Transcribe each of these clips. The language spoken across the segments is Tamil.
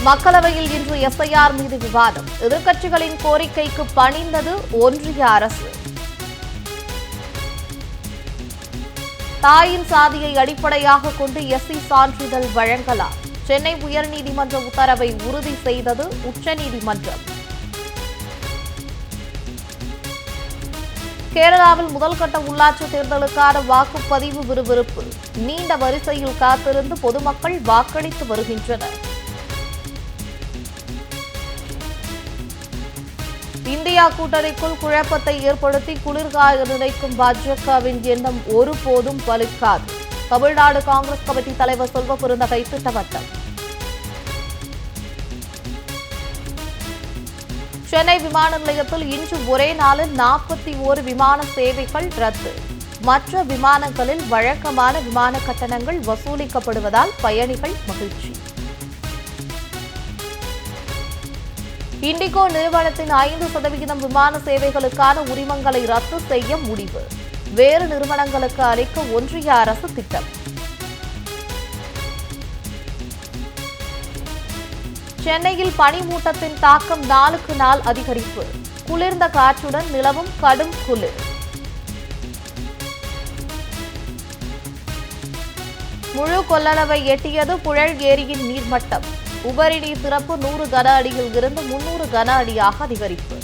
மக்களவையில் இன்று எஸ்ஐஆர் மீது விவாதம். எதிர்க்கட்சிகளின் கோரிக்கைக்கு பணிந்தது ஒன்றிய அரசு. தாயின் சாதியை அடிப்படையாக கொண்டு எஸ்சி சான்றிதழ் வழங்கலாம். சென்னை உயர்நீதிமன்ற உத்தரவை உறுதி செய்தது உச்சநீதிமன்றம். கேரளாவில் முதல்கட்ட உள்ளாட்சி தேர்தலுக்கான வாக்குப்பதிவு விறுவிறுப்பு. நீண்ட வரிசையில் காத்திருந்து பொதுமக்கள் வாக்களித்து வருகின்றனர். இந்தியா கூட்டணிக்குள் குழப்பத்தை ஏற்படுத்தி குளிர்காய நினைக்கும் பாஜகவின் எண்ணம் ஒருபோதும் பலிக்காது. தமிழ்நாடு காங்கிரஸ் கமிட்டி தலைவர் செல்வ பெருந்தகை திட்டவட்டம். சென்னை விமான நிலையத்தில் இன்று ஒரே நாளில் 41 விமான சேவைகள் ரத்து. மற்ற விமானங்களில் வழக்கமான விமான கட்டணங்கள் வசூலிக்கப்படுவதால் பயணிகள் மகிழ்ச்சி. இண்டிகோ நிறுவனத்தின் 5% விமான சேவைகளுக்கான உரிமங்களை ரத்து செய்ய முடிவு. வேறு நிறுவனங்களுக்கு அளிக்க ஒன்றிய அரசு திட்டம். சென்னையில் பனிமூட்டத்தின் தாக்கம் நாளுக்கு நாள் அதிகரிப்பு. குளிர்ந்த காற்றுடன் நிலவும் கடும் குளிர். முழு கொள்ளளவை எட்டியது புழல் ஏரியின் நீர்மட்டம். உபரி நீர் திறப்பு 100 கன அடியில் இருந்து 300 கன அடியாக அதிகரிப்பு.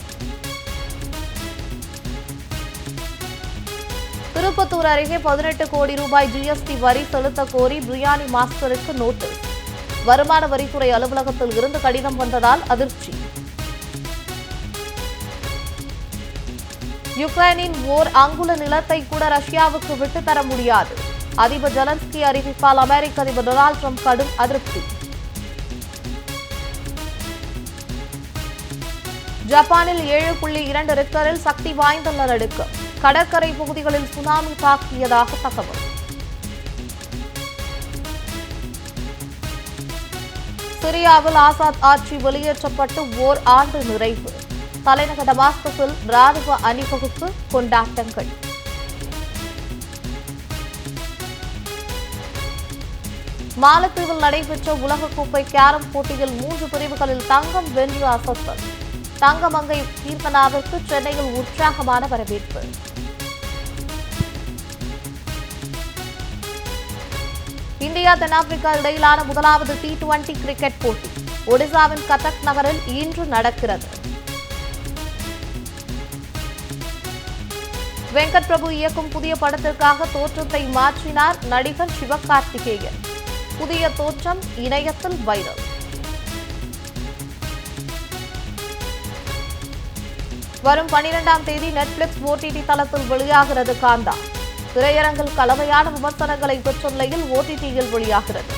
திருப்பத்தூர் அருகே 18 கோடி ரூபாய் ஜிஎஸ்டி வரி செலுத்த கோரி பிரியாணி மாஸ்டருக்கு நோட்டீஸ். வருமான வரித்துறை அலுவலகத்தில் இருந்து கடிதம் வந்ததால் அதிர்ச்சி. யுக்ரைனின் ஓர் அங்குல நிலத்தை கூட ரஷ்யாவுக்கு விட்டுத்தர முடியாது. அதிபர் ஜெலன்ஸ்கி அறிவிப்பால் அமெரிக்க அதிபர் டொனால்டு டிரம்ப் கடும் அதிருப்தி. ஜப்பானில் 7.2 ரிக்டரில் சக்தி வாய்ந்த நிலநடுக்கம். கடற்கரை பகுதிகளில் சுனாமி தாக்கியதாக தகவல். சிரியாவில் ஆசாத் ஆட்சி வெளியேற்றப்பட்டு ஓர் ஆண்டு நிறைவு. தலைநகர் டமாஸ்கஸில் ராணுவ அணிவகுப்பு கொண்டாட்டங்கள். மாலத்தீவில் நடைபெற்ற உலகக்கோப்பை கேரம் போட்டியில் 3 பிரிவுகளில் தங்கம் வென்று அசத்தல். தங்கமங்கை கீர்த்தனாவிற்கு சென்னையில் உற்சாகமான வரவேற்பு. இந்தியா தென்னாப்பிரிக்கா இடையிலான முதலாவது T20 கிரிக்கெட் போட்டி ஒடிசாவின் கட்டக் நகரில் இன்று நடக்கிறது. வெங்கட் பிரபு இயக்கும் புதிய படத்திற்காக தோற்றத்தை மாற்றினார் நடிகர் சிவகார்த்திகேயன். புதிய தோற்றம் இணையத்தில் வைரல். வரும் 12ஆம் தேதி நெட்ஃபிளிக்ஸ் OTT தளத்தில் வெளியாகிறது காந்தா. திரையரங்கில் கலவையான விமர்சனங்களை பெற்ற நிலையில் OTTயில் வெளியாகிறது.